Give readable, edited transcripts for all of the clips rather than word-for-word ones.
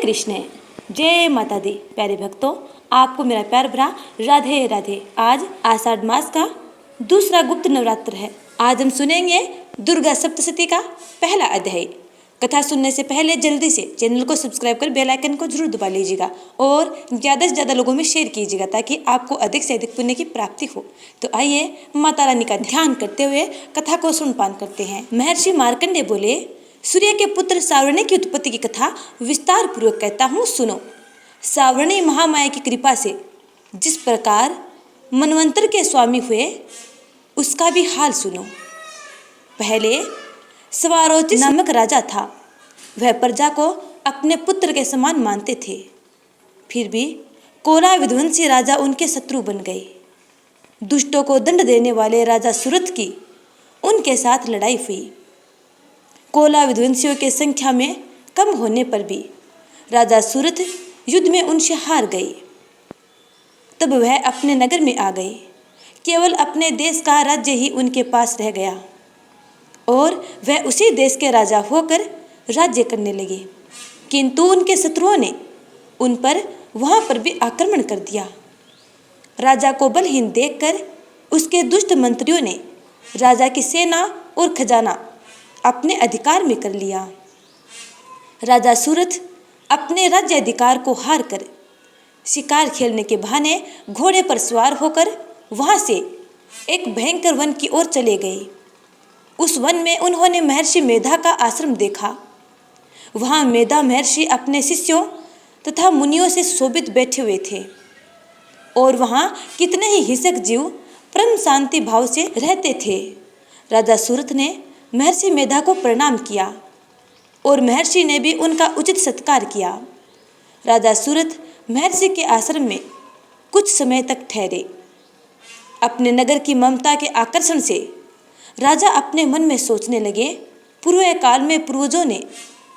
कृष्ण, जय माता दी। प्यारे भक्तों, आपको मेरा प्यार भरा राधे राधे। आज आषाढ़ मास का दूसरा गुप्त नवरात्र है। आज हम सुनेंगे दुर्गा सप्तशती का पहला अध्याय। कथा सुनने से पहले जल्दी से चैनल को सब्सक्राइब कर बेल आइकन को जरूर दबा लीजिएगा और ज़्यादा से ज़्यादा लोगों में शेयर कीजिएगा ताकि आपको अधिक से अधिक पुण्य की प्राप्ति हो। तो आइए माता रानी का ध्यान करते हुए कथा को सुनपान करते हैं। महर्षि मार्कंडेय बोले, सूर्य के पुत्र सावर्णी की उत्पत्ति की कथा विस्तार पूर्वक कहता हूँ, सुनो। सावर्णी महामाया की कृपा से जिस प्रकार मनवंतर के स्वामी हुए उसका भी हाल सुनो। पहले स्वारोचिष नामक राजा था। वह प्रजा को अपने पुत्र के समान मानते थे। फिर भी कोला विध्वंसी राजा उनके शत्रु बन गए। दुष्टों को दंड देने वाले राजा सुरथ की उनके साथ लड़ाई हुई। कोला विध्वंसियों के संख्या में कम होने पर भी राजा सुरथ युद्ध में उनसे हार गए। तब वह अपने नगर में आ गए। केवल अपने देश का राज्य ही उनके पास रह गया और वह उसी देश के राजा होकर राज्य करने लगे। किंतु उनके शत्रुओं ने उन पर वहाँ पर भी आक्रमण कर दिया। राजा को बलहीन देखकर उसके दुष्ट मंत्रियों ने राजा की सेना और खजाना अपने अधिकार में कर लिया। राजा सुरथ अपने राज्य अधिकार को हार कर शिकार खेलने के बहाने घोड़े पर सवार होकर वहाँ से एक भयंकर वन की ओर चले गए। उस वन में उन्होंने महर्षि मेधा का आश्रम देखा। वहाँ मेधा महर्षि अपने शिष्यों तथा मुनियों से शोभित बैठे हुए थे और वहाँ कितने ही हिंसक जीव परम शांति भाव से रहते थे। राजा सुरथ ने महर्षि मेधा को प्रणाम किया और महर्षि ने भी उनका उचित सत्कार किया। राजा सुरथ महर्षि के आश्रम में कुछ समय तक ठहरे। अपने नगर की ममता के आकर्षण से राजा अपने मन में सोचने लगे, पूर्व काल में पूर्वजों ने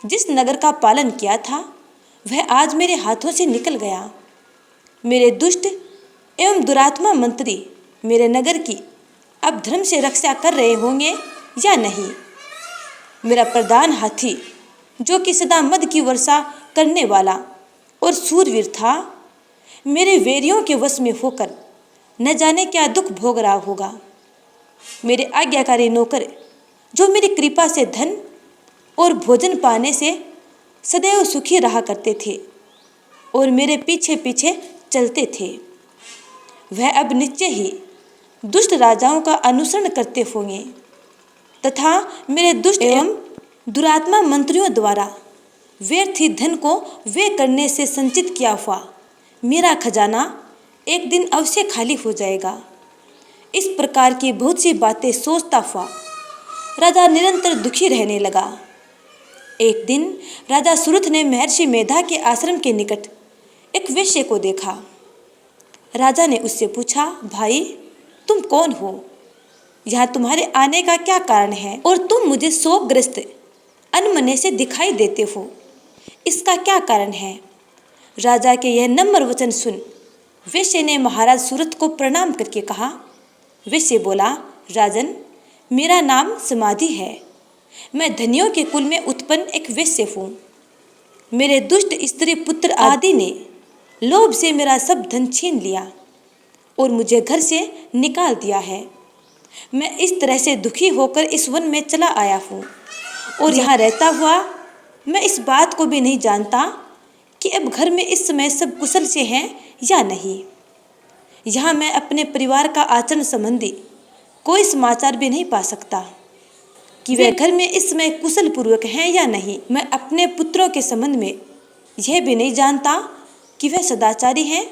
जिस नगर का पालन किया था वह आज मेरे हाथों से निकल गया। मेरे दुष्ट एवं दुरात्मा मंत्री मेरे नगर की अब धर्म से रक्षा कर रहे होंगे या नहीं। मेरा प्रधान हाथी जो कि सदा मद की वर्षा करने वाला और सूरवीर था, मेरे वैरियों के वश में होकर न जाने क्या दुख भोग रहा होगा। मेरे आज्ञाकारी नौकर जो मेरी कृपा से धन और भोजन पाने से सदैव सुखी रहा करते थे और मेरे पीछे पीछे चलते थे, वह अब निश्चय ही दुष्ट राजाओं का अनुसरण करते होंगे तथा मेरे दुष्ट एवं दुरात्मा मंत्रियों द्वारा व्यर्थ ही धन को व्यय करने से संचित किया हुआ मेरा खजाना एक दिन अवश्य खाली हो जाएगा। इस प्रकार की बहुत सी बातें सोचता हुआ राजा निरंतर दुखी रहने लगा। एक दिन राजा सुरथ ने महर्षि मेधा के आश्रम के निकट एक वेश्या को देखा। राजा ने उससे पूछा, भाई तुम कौन हो? यहाँ तुम्हारे आने का क्या कारण है और तुम मुझे शोकग्रस्त अनमने से दिखाई देते हो, इसका क्या कारण है? राजा के यह नम्र वचन सुन वेश्या ने महाराज सुरथ को प्रणाम करके कहा। वेश्या बोला, राजन मेरा नाम समाधि है। मैं धनियों के कुल में उत्पन्न एक वेश्या हूँ। मेरे दुष्ट स्त्री पुत्र आदि ने लोभ से मेरा सब धन छीन लिया और मुझे घर से निकाल दिया है। मैं इस तरह से दुखी होकर इस वन में चला आया हूँ और यहाँ रहता हुआ मैं इस बात को भी नहीं जानता कि अब घर में इस समय सब कुशल से हैं या नहीं। यहाँ मैं अपने परिवार का आचरण संबंधी कोई समाचार भी नहीं पा सकता कि वे घर में इस समय कुशल पूर्वक हैं या नहीं। मैं अपने पुत्रों के संबंध में यह भी नहीं जानता कि वे सदाचारी हैं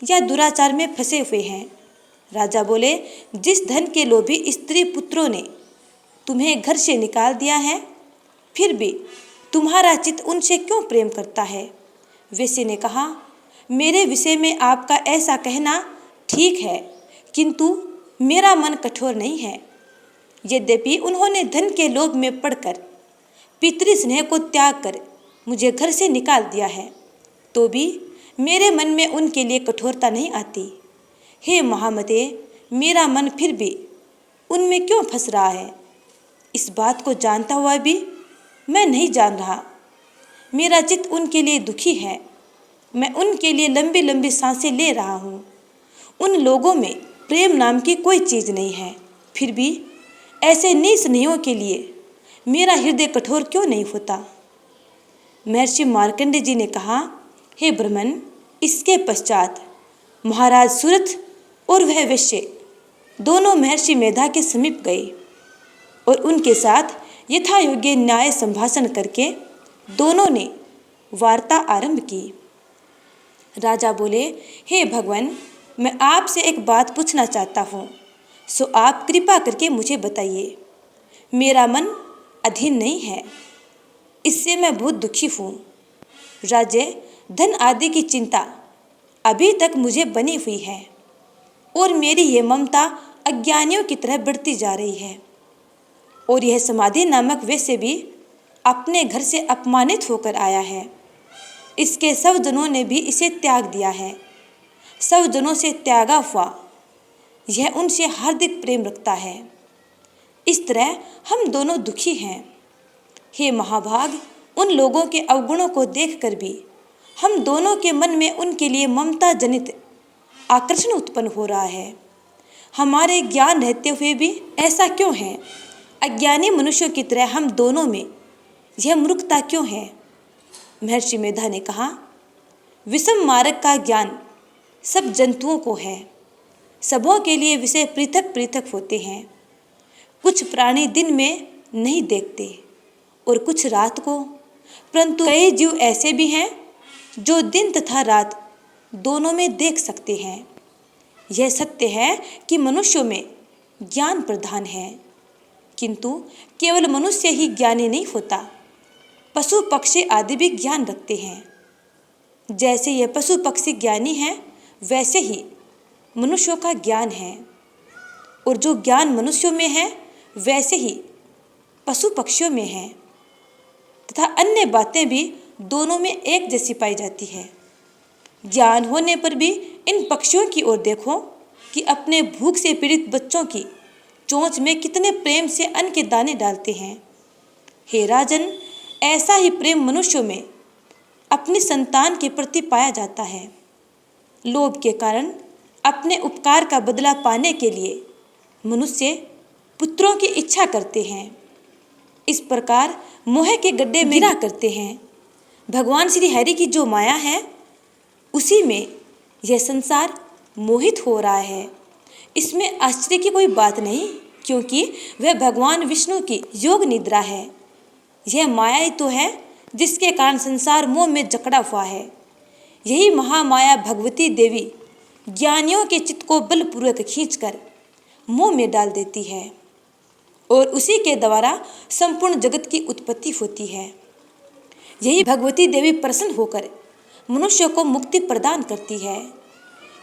या दुराचार में फंसे हुए हैं। राजा बोले, जिस धन के लोभी स्त्री पुत्रों ने तुम्हें घर से निकाल दिया है, फिर भी तुम्हारा चित्त उनसे क्यों प्रेम करता है? वेश्या ने कहा, मेरे विषय में आपका ऐसा कहना ठीक है, किंतु मेरा मन कठोर नहीं है। यद्यपि उन्होंने धन के लोभ में पड़कर पितृ स्नेह को त्याग कर मुझे घर से निकाल दिया है, तो भी मेरे मन में उनके लिए कठोरता नहीं आती। हे महामते, मेरा मन फिर भी उनमें क्यों फंस रहा है? इस बात को जानता हुआ भी मैं नहीं जान रहा मेरा चित्त उनके लिए दुखी है। मैं उनके लिए लंबी लंबी सांसें ले रहा हूँ। उन लोगों में प्रेम नाम की कोई चीज़ नहीं है। फिर भी ऐसे निस्नेहियों के लिए मेरा हृदय कठोर क्यों नहीं होता। महर्षि मार्कंडेय जी ने कहा, हे ब्राह्मण, इसके पश्चात महाराज सुरथ और वह वैश्य दोनों महर्षि मेधा के समीप गए और उनके साथ यथा योग्य न्याय संभाषण करके दोनों ने वार्ता आरंभ की। राजा बोले, हे भगवान, मैं आपसे एक बात पूछना चाहता हूँ, सो आप कृपा करके मुझे बताइए। मेरा मन अधीन नहीं है, इससे मैं बहुत दुखी हूँ। राज्य धन आदि की चिंता अभी तक मुझे बनी हुई है और मेरी यह ममता अज्ञानियों की तरह बढ़ती जा रही है। और यह समाधि नामक वैश्य भी अपने घर से अपमानित होकर आया है। इसके सब जनों ने भी इसे त्याग दिया है। सब जनों से त्यागा हुआ यह उनसे हार्दिक प्रेम रखता है। इस तरह हम दोनों दुखी हैं। हे महाभाग, उन लोगों के अवगुणों को देखकर भी हम दोनों के मन में उनके लिए ममता जनित आकर्षण उत्पन्न हो रहा है। हमारे ज्ञान रहते हुए भी ऐसा क्यों है? अज्ञानी मनुष्यों की तरह हम दोनों में यह मूर्खता क्यों है? महर्षि मेधा ने कहा, विषम मार्ग का ज्ञान सब जंतुओं को है। सबों के लिए विषय पृथक पृथक होते हैं। कुछ प्राणी दिन में नहीं देखते और कुछ रात को, परंतु कई जीव ऐसे भी हैं जो दिन तथा रात दोनों में देख सकते हैं। यह सत्य है कि मनुष्यों में ज्ञान प्रधान है, किंतु केवल मनुष्य ही ज्ञानी नहीं होता। पशु पक्षी आदि भी ज्ञान रखते हैं। जैसे यह पशु पक्षी ज्ञानी हैं, वैसे ही मनुष्यों का ज्ञान है। और जो ज्ञान मनुष्यों में है, वैसे ही पशु पक्षियों में है। तथा अन्य बातें भी दोनों में एक जैसी पाई जाती है। ज्ञान होने पर भी इन पक्षियों की ओर देखो कि अपने भूख से पीड़ित बच्चों की चोंच में कितने प्रेम से अन्न के दाने डालते हैं। हे राजन, ऐसा ही प्रेम मनुष्यों में अपनी संतान के प्रति पाया जाता है। लोभ के कारण अपने उपकार का बदला पाने के लिए मनुष्य पुत्रों की इच्छा करते हैं। इस प्रकार मोह के गड्ढे में गिरा करते हैं। भगवान श्री हरि की जो माया है, उसी में यह संसार मोहित हो रहा है। इसमें आश्चर्य की कोई बात नहीं, क्योंकि वह भगवान विष्णु की योग निद्रा है। यह माया ही तो है जिसके कारण संसार मोह में जकड़ा हुआ है। यही महामाया भगवती देवी ज्ञानियों के चित्त को बलपूर्वक खींचकर मोह में डाल देती है और उसी के द्वारा संपूर्ण जगत की उत्पत्ति होती है। यही भगवती देवी प्रसन्न होकर मनुष्य को मुक्ति प्रदान करती है।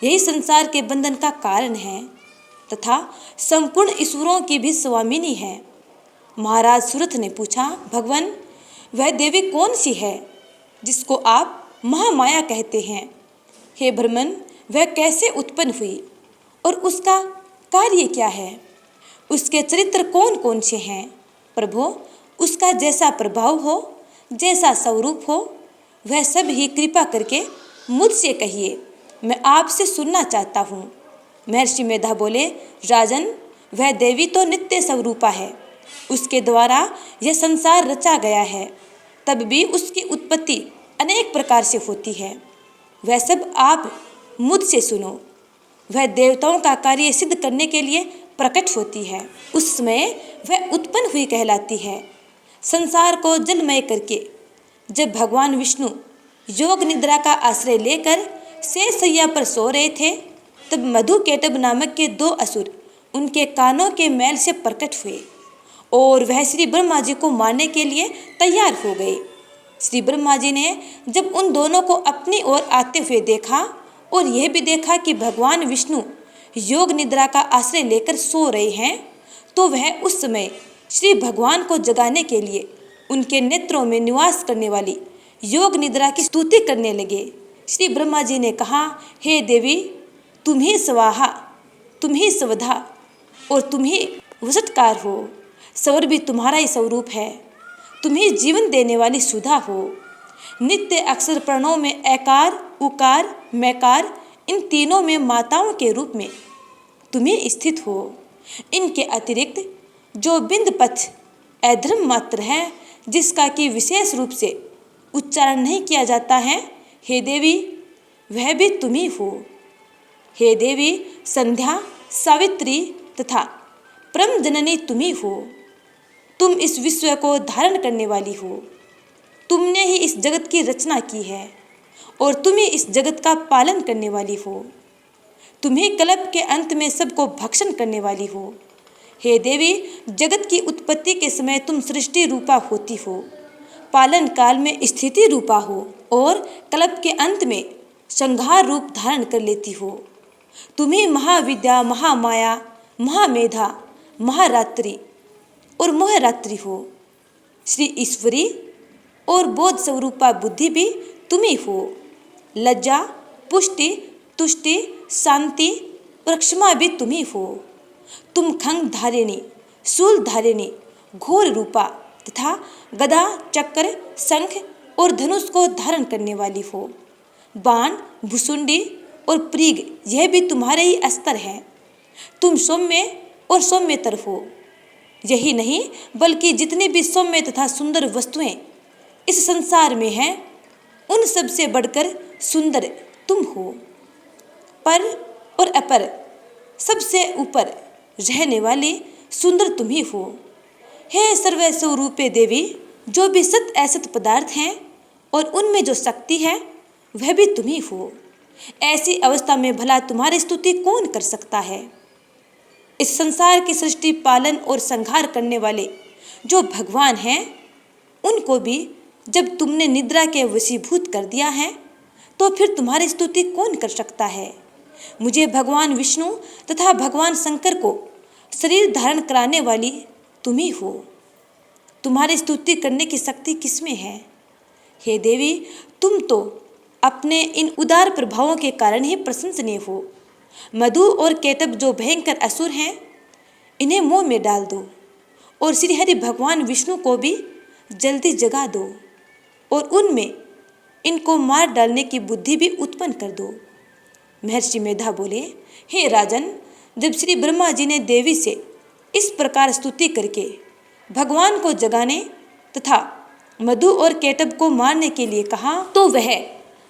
यही संसार के बंधन का कारण है तथा संपूर्ण ईश्वरों की भी स्वामिनी है। महाराज सुरथ ने पूछा, भगवान, वह देवी कौन सी है जिसको आप महामाया कहते हैं? हे ब्राह्मण, वह कैसे उत्पन्न हुई और उसका कार्य क्या है? उसके चरित्र कौन कौन से हैं? प्रभु, उसका जैसा प्रभाव हो, जैसा स्वरूप हो, वह सब ही कृपा करके मुझसे कहिए, मैं आपसे सुनना चाहता हूँ। महर्षि मेधा बोले, राजन, वह देवी तो नित्य स्वरूपा है। उसके द्वारा यह संसार रचा गया है, तब भी उसकी उत्पत्ति अनेक प्रकार से होती है। वह सब आप मुझसे सुनो। वह देवताओं का कार्य सिद्ध करने के लिए प्रकट होती है। उस समय वह उत्पन्न हुई कहलाती है। संसार को जलमय करके जब भगवान विष्णु योग निद्रा का आश्रय लेकर शेष शैया पर सो रहे थे, तब मधुकेटभ नामक के 2 असुर उनके कानों के मैल से प्रकट हुए और वह श्री ब्रह्मा जी को मारने के लिए तैयार हो गए। श्री ब्रह्मा जी ने जब उन दोनों को अपनी ओर आते हुए देखा और यह भी देखा कि भगवान विष्णु योग निद्रा का आश्रय लेकर सो रहे हैं, तो वह उस समय श्री भगवान को जगाने के लिए उनके नेत्रों में निवास करने वाली योग निद्रा की स्तुति करने लगे। श्री ब्रह्मा जी ने कहा, हे देवी, तुम ही स्वाहा, तुम ही स्वधा और तुम ही वशटकार हो। स्वर भी तुम्हारा ही स्वरूप है। तुम ही जीवन देने वाली सुधा हो। नित्य अक्षर प्रणव में ऐकार, उकार, मैकार, इन तीनों में माताओं के रूप में तुम्हें स्थित हो। इनके अतिरिक्त जो बिंद पथ अधर्म मात्र है, जिसका कि विशेष रूप से उच्चारण नहीं किया जाता है, हे देवी, वह भी तुम ही हो। हे देवी, संध्या, सावित्री तथा परम जननी तुम ही हो। तुम इस विश्व को धारण करने वाली हो। तुमने ही इस जगत की रचना की है और तुम ही इस जगत का पालन करने वाली हो। तुम ही कल्प के अंत में सबको भक्षण करने वाली हो। हे देवी, जगत की उत्पत्ति के समय तुम सृष्टि रूपा होती हो, पालन काल में स्थिति रूपा हो और कल्प के अंत में संहार रूप धारण कर लेती हो। तुम ही महाविद्या, महामाया, महामेधा, महारात्रि और मोहरात्रि हो। श्री ईश्वरी और बोध स्वरूपा बुद्धि भी तुम ही हो। लज्जा, पुष्टि, तुष्टि, शांति और क्षमा भी तुम ही हो। तुम खंग धारिणी, शूल धारिणी, घोर रूपा तथा गदा, चक्र, शंख और धनुष को धारण करने वाली हो। बाण, भुसुंडी और प्रीग, यह भी तुम्हारे ही अस्त्र हैं। तुम सौम्य और सौम्यतर हो। यही नहीं बल्कि जितनी भी सौम्य तथा सुंदर वस्तुएं इस संसार में हैं, उन सब से बढ़कर सुंदर तुम हो। पर और अपर, सबसे ऊपर रहने वाली सुंदर तुम ही हो। हे सर्वस्वरूपे देवी, जो भी सत असत पदार्थ हैं और उनमें जो शक्ति है, वह भी तुम ही हो। ऐसी अवस्था में भला तुम्हारी स्तुति कौन कर सकता है। इस संसार की सृष्टि, पालन और संहार करने वाले जो भगवान हैं, उनको भी जब तुमने निद्रा के वशीभूत कर दिया है, तो फिर तुम्हारी स्तुति कौन कर सकता है। मुझे भगवान विष्णु तथा भगवान शंकर को शरीर धारण कराने वाली तुम ही हो। तुम्हारी स्तुति करने की शक्ति किसमें है। हे देवी, तुम तो अपने इन उदार प्रभावों के कारण ही प्रशंसनीय हो। मधु और केटब जो भयंकर असुर हैं, इन्हें मोह में डाल दो और श्री हरि भगवान विष्णु को भी जल्दी जगा दो और उनमें इनको मार डालने की बुद्धि भी उत्पन्न कर दो। महर्षि मेधा बोले, हे राजन, जब श्री ब्रह्मा जी ने देवी से इस प्रकार स्तुति करके भगवान को जगाने तथा मधु और केटब को मारने के लिए कहा, तो वह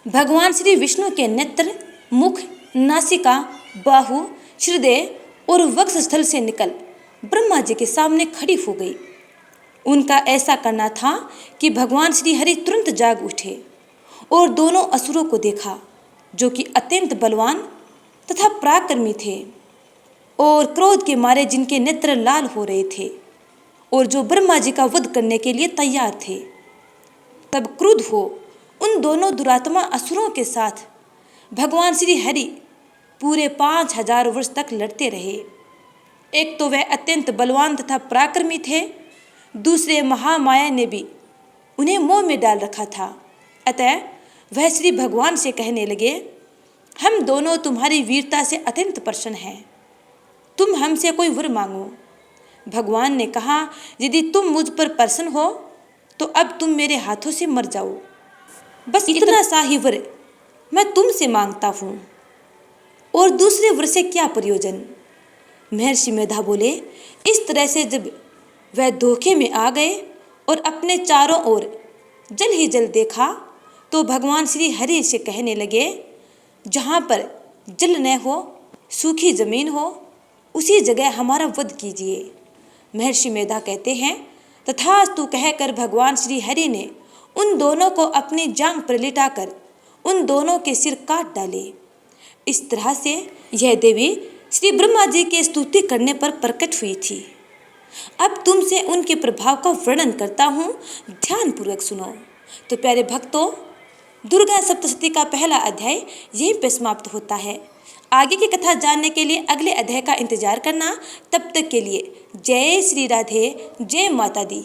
भगवान श्री विष्णु के नेत्र, मुख, नासिका, बाहु, हृदय और वक्ष स्थल से निकल ब्रह्मा जी के सामने खड़ी हो गई। उनका ऐसा करना था कि भगवान श्री हरि तुरंत जाग उठे और दोनों असुरों को देखा, जो कि अत्यंत बलवान तथा पराक्रमी थे और क्रोध के मारे जिनके नेत्र लाल हो रहे थे और जो ब्रह्मा जी का वध करने के लिए तैयार थे। तब क्रुद्ध हो उन दोनों दुरात्मा असुरों के साथ भगवान श्री हरि पूरे 5000 वर्ष तक लड़ते रहे। एक तो वह अत्यंत बलवान तथा पराक्रमी थे, दूसरे महामाया ने भी उन्हें मोह में डाल रखा था। अतः वह श्री भगवान से कहने लगे, हम दोनों तुम्हारी वीरता से अत्यंत प्रसन्न हैं, तुम हमसे कोई वर मांगो। भगवान ने कहा, यदि तुम मुझ पर प्रसन्न हो तो अब तुम मेरे हाथों से मर जाओ। बस इतना सा ही वर मैं तुमसे मांगता हूँ, और दूसरे वर से क्या प्रयोजन। महर्षि मेधा बोले, इस तरह से जब वह धोखे में आ गए और अपने चारों ओर जल ही जल देखा, तो भगवान श्री हरि से कहने लगे, जहाँ पर जल न हो, सूखी जमीन हो, उसी जगह हमारा वध कीजिए। महर्षि मेधा कहते हैं, तथास्तु कहकर भगवान श्री हरि ने उन दोनों को अपनी जांघ पर लिटाकर उन दोनों के सिर काट डाले। इस तरह से यह देवी श्री ब्रह्मा जी के स्तुति करने पर प्रकट हुई थी। अब तुमसे उनके प्रभाव का वर्णन करता हूँ, ध्यानपूर्वक सुनो। तो प्यारे भक्तों, दुर्गा सप्तशती का पहला अध्याय यहीं पे समाप्त होता है। आगे की कथा जानने के लिए अगले अध्याय का इंतजार करना। तब तक के लिए जय श्री राधे, जय माता दी।